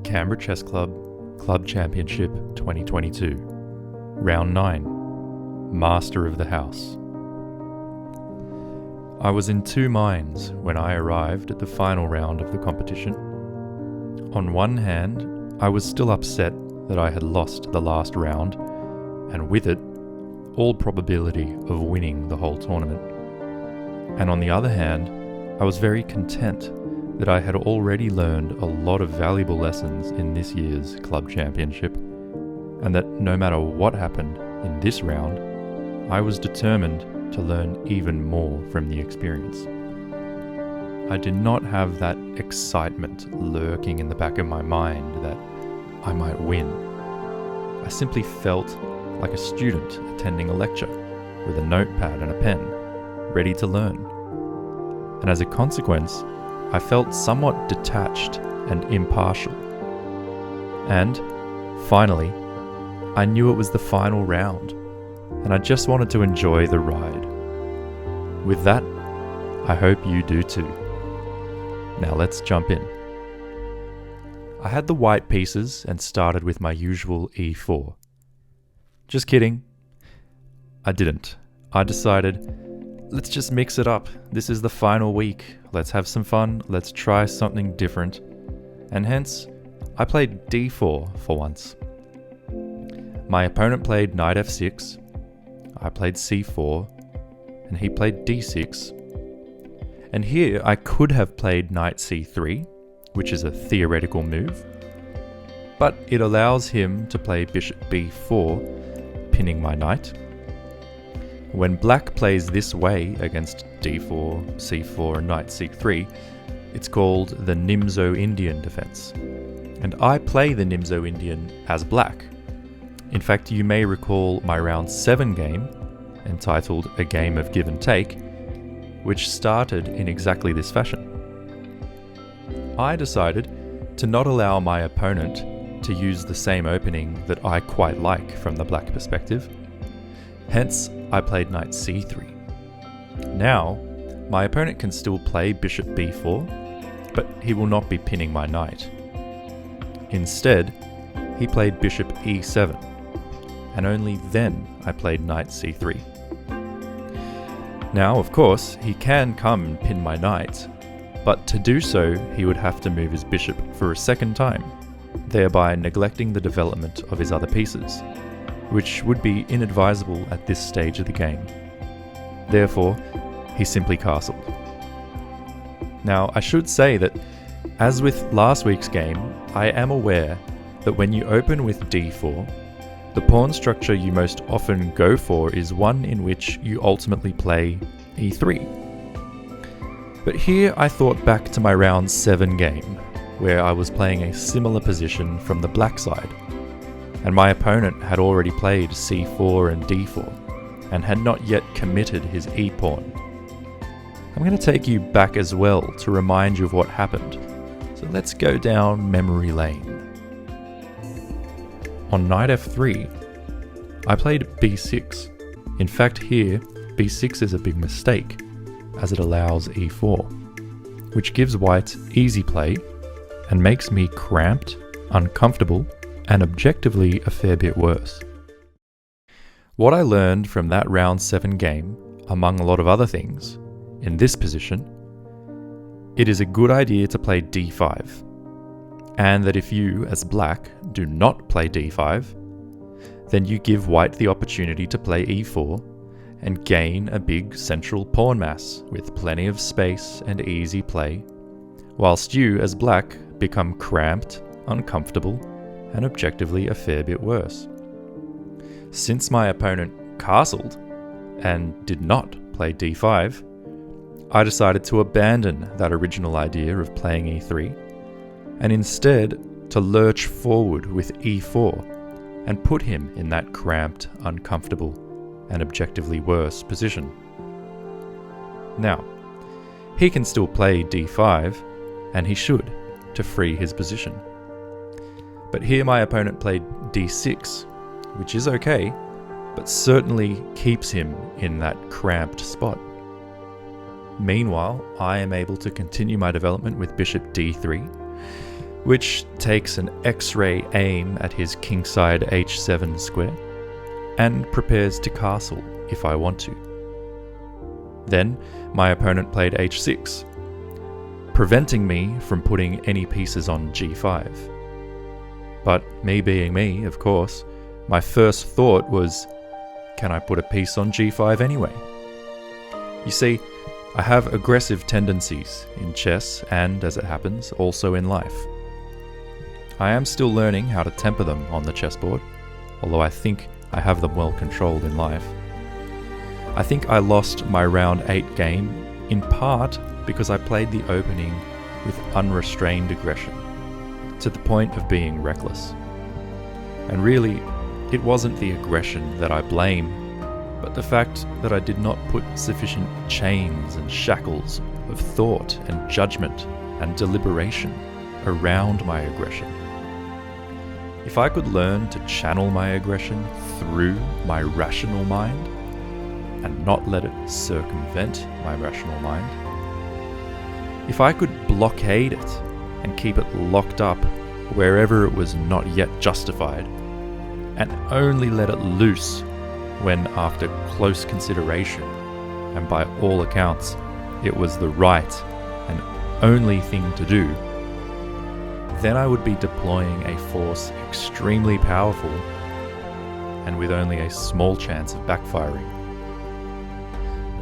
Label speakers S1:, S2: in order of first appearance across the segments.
S1: Canberra Chess Club Club Championship 2022. Round 9. Master of the House. I was in two minds when I arrived at the final round of the competition. On one hand, I was still upset that I had lost the last round, and with it, all probability of winning the whole tournament. And on the other hand, I was very content that I had already learned a lot of valuable lessons in this year's club championship, and that no matter what happened in this round, I was determined to learn even more from the experience. I did not have that excitement lurking in the back of my mind that I might win. I simply felt like a student attending a lecture with a notepad and a pen, ready to learn. And as a consequence, I felt somewhat detached and impartial. And finally, I knew it was the final round, and I just wanted to enjoy the ride. With that, I hope you do too. Now let's jump in. I had the white pieces and started with my usual e4. Just kidding. I didn't. I decided, let's just mix it up. This is the final week. Let's have some fun. Let's try something different. And hence, I played d4 for once. My opponent played knight f6. I played c4. And he played d6. And here I could have played knight c3, which is a theoretical move. But it allows him to play bishop b4, pinning my knight. When black plays this way against d4, c4 and knight c3, it's called the Nimzo-Indian defense. And I play the Nimzo-Indian as black. In fact, you may recall my round 7 game, entitled A Game of Give and Take, which started in exactly this fashion. I decided to not allow my opponent to use the same opening that I quite like from the black perspective. Hence, I played knight c3. Now, my opponent can still play bishop b4, but he will not be pinning my knight. Instead, he played bishop e7, and only then I played knight c3. Now, of course, he can come and pin my knight, but to do so, he would have to move his bishop for a second time, thereby neglecting the development of his other pieces, which would be inadvisable at this stage of the game. Therefore, he simply castled. Now, I should say that, as with last week's game, I am aware that when you open with d4, the pawn structure you most often go for is one in which you ultimately play e3. But here I thought back to my round 7 game, where I was playing a similar position from the black side, and my opponent had already played c4 and d4, and had not yet committed his e-pawn. I'm going to take you back as well to remind you of what happened, so let's go down memory lane. On knight f3, I played b6. In fact, here, b6 is a big mistake, as it allows e4, which gives white easy play and makes me cramped, uncomfortable, and objectively a fair bit worse. What I learned from that round 7 game, among a lot of other things, in this position, it is a good idea to play d5, and that if you, as black, do not play d5, then you give white the opportunity to play e4 and gain a big central pawn mass with plenty of space and easy play, whilst you, as black, become cramped, uncomfortable, and objectively a fair bit worse. Since my opponent castled and did not play d5, I decided to abandon that original idea of playing e3 and instead to lurch forward with e4 and put him in that cramped, uncomfortable, and objectively worse position. Now, he can still play d5, and he should, to free his position. But here my opponent played d6, which is okay, but certainly keeps him in that cramped spot. Meanwhile, I am able to continue my development with bishop d3, which takes an X-ray aim at his kingside h7 square, and prepares to castle if I want to. Then my opponent played h6, preventing me from putting any pieces on g5. But me being me, of course, my first thought was, can I put a piece on g5 anyway? You see, I have aggressive tendencies in chess and, as it happens, also in life. I am still learning how to temper them on the chessboard, although I think I have them well controlled in life. I think I lost my round 8 game in part because I played the opening with unrestrained aggression, to the point of being reckless. And really, it wasn't the aggression that I blame, but the fact that I did not put sufficient chains and shackles of thought and judgment and deliberation around my aggression. If I could learn to channel my aggression through my rational mind and not let it circumvent my rational mind, if I could blockade it and keep it locked up wherever it was not yet justified, and only let it loose when, after close consideration, and by all accounts, it was the right and only thing to do, then I would be deploying a force extremely powerful and with only a small chance of backfiring.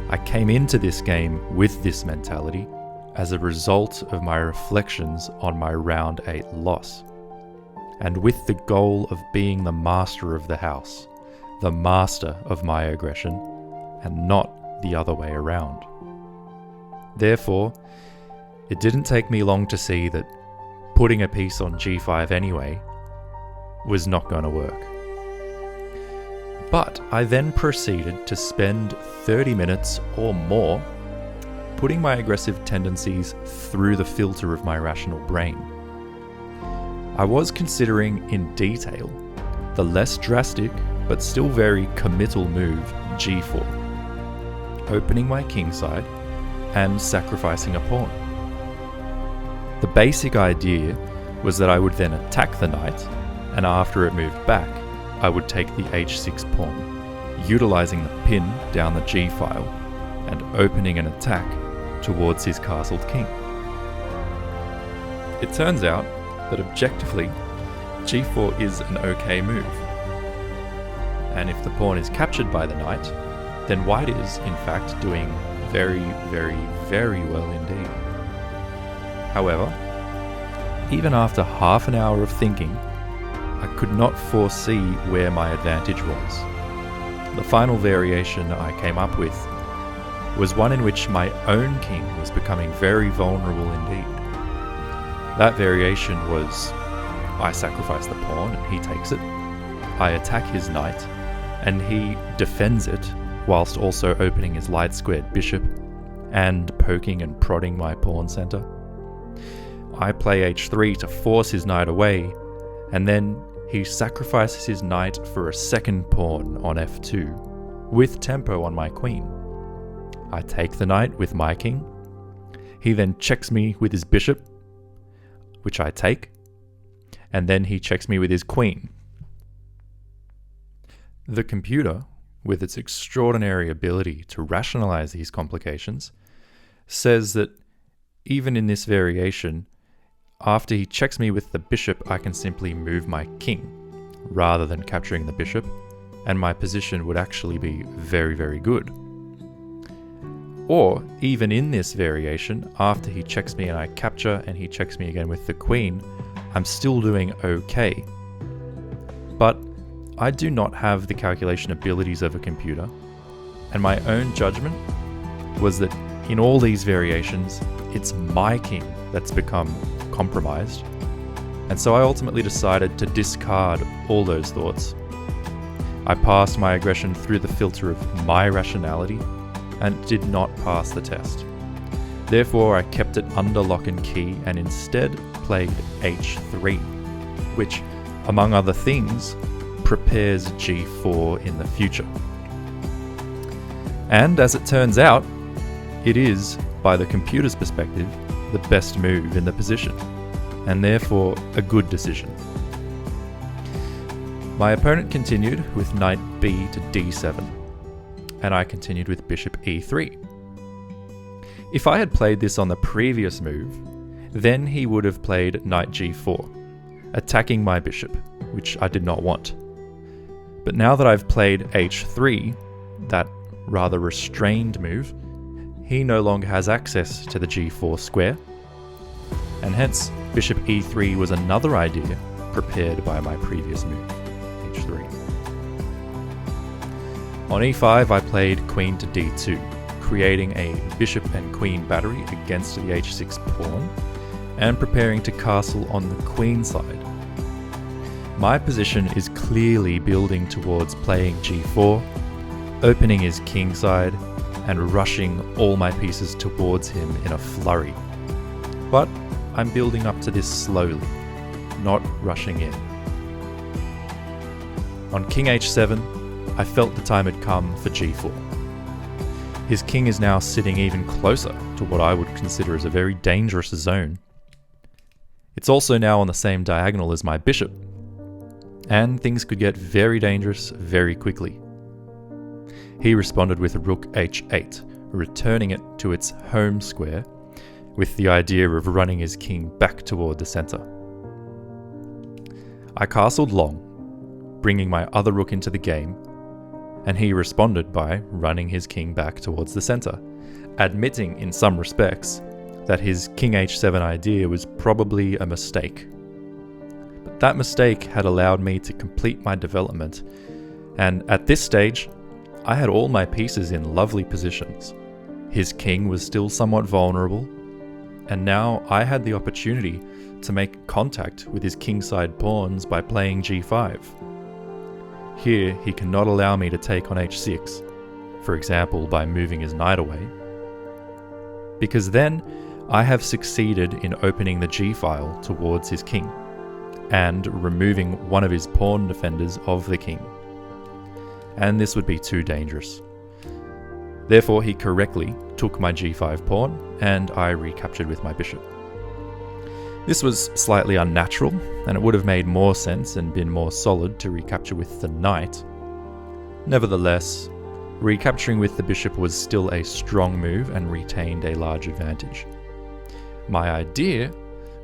S1: I came into this game with this mentality as a result of my reflections on my round 8 loss, and with the goal of being the master of the house, the master of my aggression, and not the other way around. Therefore, it didn't take me long to see that putting a piece on g5 anyway was not going to work. But I then proceeded to spend 30 minutes or more putting my aggressive tendencies through the filter of my rational brain. I was considering in detail the less drastic but still very committal move g4, opening my kingside and sacrificing a pawn. The basic idea was that I would then attack the knight, and after it moved back, I would take the h6 pawn, utilizing the pin down the g file and opening an attack towards his castled king. It turns out that objectively, g4 is an okay move. And if the pawn is captured by the knight, then white is, in fact, doing very, very, very well indeed. However, even after half an hour of thinking, I could not foresee where my advantage was. The final variation I came up with was one in which my own king was becoming very vulnerable indeed. That variation was, I sacrifice the pawn and he takes it, I attack his knight, and he defends it whilst also opening his light squared bishop and poking and prodding my pawn center. I play h3 to force his knight away, and then he sacrifices his knight for a second pawn on f2, with tempo on my queen. I take the knight with my king. He then checks me with his bishop, which I take, and then he checks me with his queen. The computer, with its extraordinary ability to rationalize these complications, says that even in this variation, after he checks me with the bishop, I can simply move my king, rather than capturing the bishop, and my position would actually be very, very good. Or, even in this variation, after he checks me and I capture and he checks me again with the queen, I'm still doing okay. But I do not have the calculation abilities of a computer, and my own judgment was that in all these variations, it's my king that's become compromised, and so I ultimately decided to discard all those thoughts. I passed my aggression through the filter of my rationality and did not pass the test. Therefore, I kept it under lock and key and instead played h3, which, among other things, prepares g4 in the future. And as it turns out, it is, by the computer's perspective, the best move in the position. and therefore a good decision. My opponent continued with knight b to d7, and I continued with bishop e3. If I had played this on the previous move, then he would have played knight g4, attacking my bishop, which I did not want. But now that I've played h3, that rather restrained move, he no longer has access to the g4 square, and hence bishop e3 was another idea prepared by my previous move, h3. On e5 I played queen to d2, creating a bishop and queen battery against the h6 pawn, and preparing to castle on the queen side. My position is clearly building towards playing g4, opening his king side, and rushing all my pieces towards him in a flurry. But I'm building up to this slowly, not rushing in. On king h7, I felt the time had come for g4. His king is now sitting even closer to what I would consider as a very dangerous zone. It's also now on the same diagonal as my bishop, and things could get very dangerous very quickly. He responded with rook h8, returning it to its home square, with the idea of running his king back toward the center. I castled long, bringing my other rook into the game, and he responded by running his king back towards the center, admitting in some respects that his king h7 idea was probably a mistake. But that mistake had allowed me to complete my development, and at this stage, I had all my pieces in lovely positions. His king was still somewhat vulnerable, and now I had the opportunity to make contact with his kingside pawns by playing g5. Here, he cannot allow me to take on h6, for example by moving his knight away, because then I have succeeded in opening the g-file towards his king, and removing one of his pawn defenders of the king. And this would be too dangerous. Therefore, he correctly took my g5 pawn, and I recaptured with my bishop. This was slightly unnatural, and it would have made more sense and been more solid to recapture with the knight. Nevertheless, recapturing with the bishop was still a strong move and retained a large advantage. My idea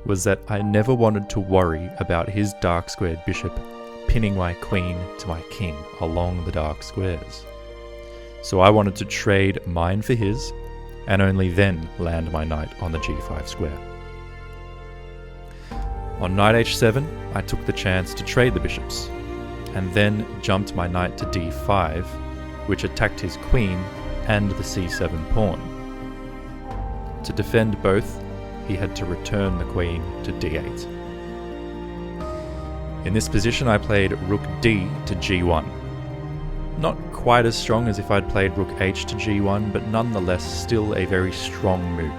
S1: was that I never wanted to worry about his dark squared bishop pinning my queen to my king along the dark squares. So I wanted to trade mine for his, and only then land my knight on the g5 square. On knight h7, I took the chance to trade the bishops, and then jumped my knight to d5, which attacked his queen and the c7 pawn. To defend both, he had to return the queen to d8. In this position I played rook d to g1. Not quite as strong as if I'd played rook h to g1, but nonetheless still a very strong move.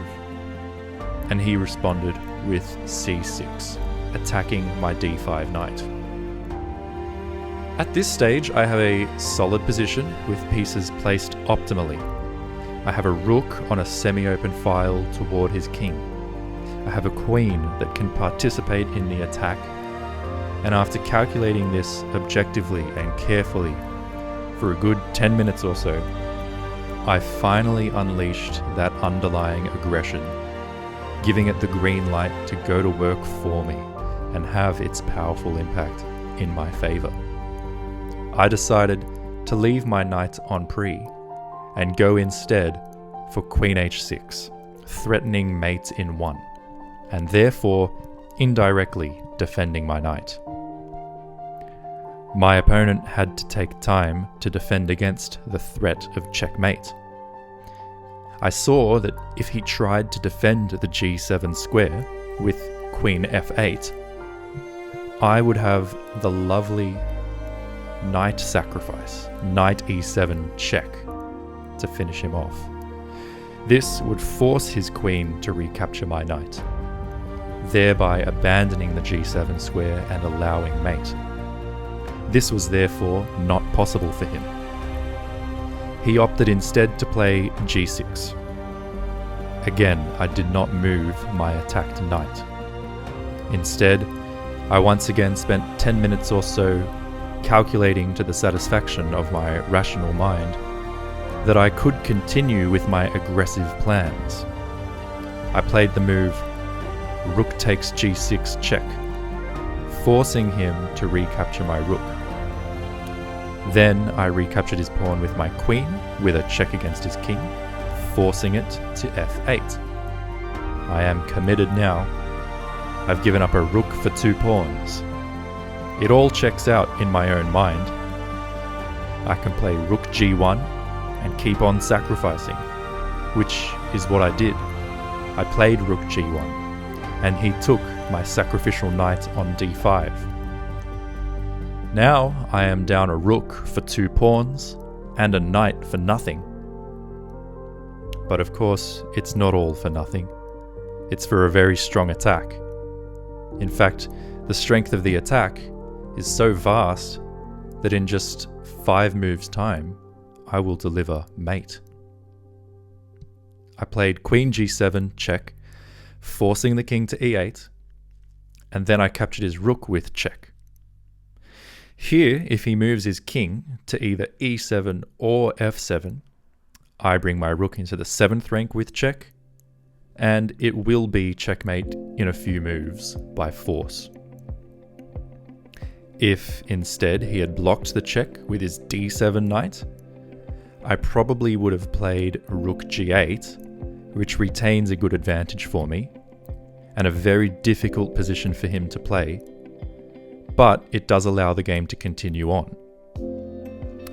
S1: And he responded with c6, attacking my d5 knight. At this stage I have a solid position with pieces placed optimally. I have a rook on a semi-open file toward his king. I have a queen that can participate in the attack, and after calculating this objectively and carefully for a good 10 minutes or so, I finally unleashed that underlying aggression, giving it the green light to go to work for me and have its powerful impact in my favor. I decided to leave my knight en prise and go instead for queen h6, threatening mate in 1, and therefore indirectly defending my knight. My opponent had to take time to defend against the threat of checkmate. I saw that if he tried to defend the g7 square with queen f8, I would have the lovely knight sacrifice, knight e7 check, to finish him off. This would force his queen to recapture my knight, thereby abandoning the g7 square and allowing mate. This was therefore not possible for him. He opted instead to play g6. Again, I did not move my attacked knight. Instead, I once again spent 10 minutes or so calculating to the satisfaction of my rational mind that I could continue with my aggressive plans. I played the move rook takes g6 check, forcing him to recapture my rook. Then I recaptured his pawn with my queen with a check against his king, forcing it to f8. I am committed now. I've given up a rook for 2 pawns. It all checks out in my own mind. I can play rook g1 and keep on sacrificing, which is what I did. I played rook g1, and he took my sacrificial knight on d5. Now I am down a rook for 2 pawns and a knight for nothing. But of course, it's not all for nothing. It's for a very strong attack. In fact, the strength of the attack is so vast that in just 5 moves' time, I will deliver mate. I played queen g7 check, forcing the king to e8, and then I captured his rook with check. Here, if he moves his king to either e7 or f7, I bring my rook into the 7th rank with check, and it will be checkmate in a few moves by force. If instead he had blocked the check with his d7 knight, I probably would have played rook g8, which retains a good advantage for me, and a very difficult position for him to play, but it does allow the game to continue on.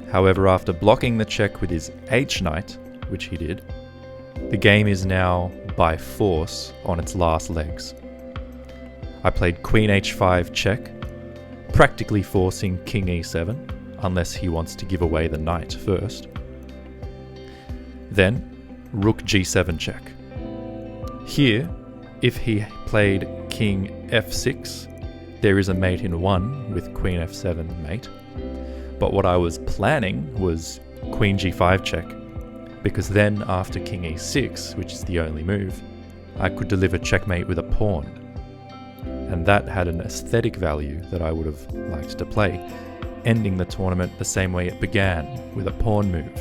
S1: However, after blocking the check with his h-knight, which he did, the game is now by force on its last legs. I played queen h5 check, practically forcing king e7, unless he wants to give away the knight first. Then, rook g7 check. Here, if he played king f6, there is a mate in 1 with queen f7 mate. But what I was planning was queen g5 check, because then after king e6, which is the only move, I could deliver checkmate with a pawn. And that had an aesthetic value that I would have liked to play, ending the tournament the same way it began, with a pawn move,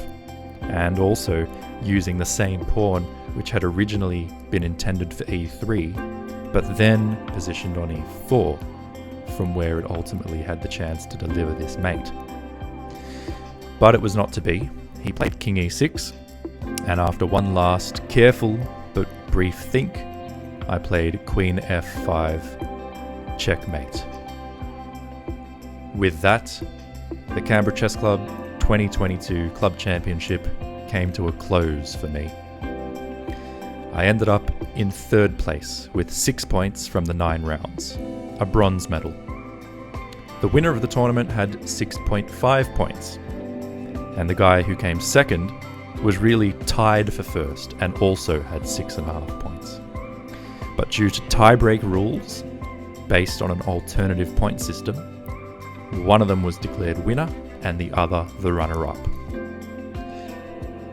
S1: and also using the same pawn which had originally been intended for e3, but then positioned on e4, from where it ultimately had the chance to deliver this mate. But it was not to be. He played king e6, and after one last careful but brief think, I played queen f5 checkmate. With that, the Canberra Chess Club 2022 Club Championship came to a close for me. I ended up in 3rd place with 6 points from the 9 rounds, a bronze medal. The winner of the tournament had 6.5 points, and the guy who came second was really tied for first and also had 6.5 points. But due to tie-break rules, based on an alternative point system, one of them was declared winner and the other the runner-up.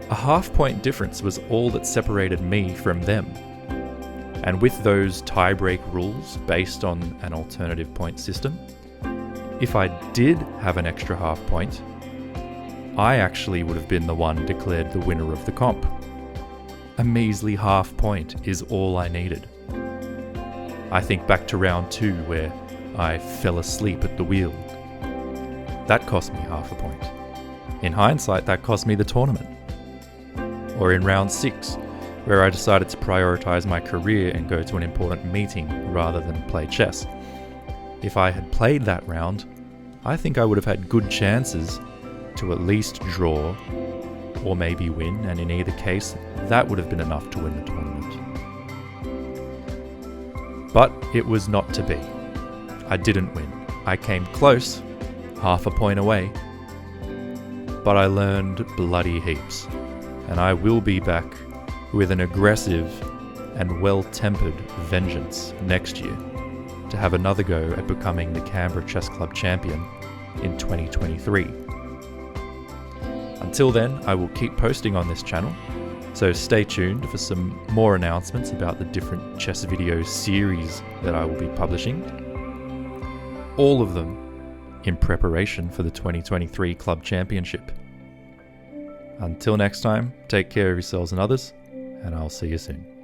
S1: A half-point difference was all that separated me from them. And with those tie-break rules based on an alternative point system, if I did have an extra half point, I actually would have been the one declared the winner of the comp. A measly half point is all I needed. I think back to round 2 where I fell asleep at the wheel. That cost me half a point. In hindsight, that cost me the tournament. Or in round 6, where I decided to prioritize my career and go to an important meeting rather than play chess. If I had played that round, I think I would have had good chances to at least draw or maybe win, and in either case, that would have been enough to win the tournament. But it was not to be. I didn't win. I came close, half a point away, but I learned bloody heaps, and I will be back with an aggressive and well-tempered vengeance next year to have another go at becoming the Canberra Chess Club champion in 2023. Until then, I will keep posting on this channel, So stay tuned for some more announcements about the different chess video series that I will be publishing. All of them in preparation for the 2023 Club Championship. Until next time, take care of yourselves and others, and I'll see you soon.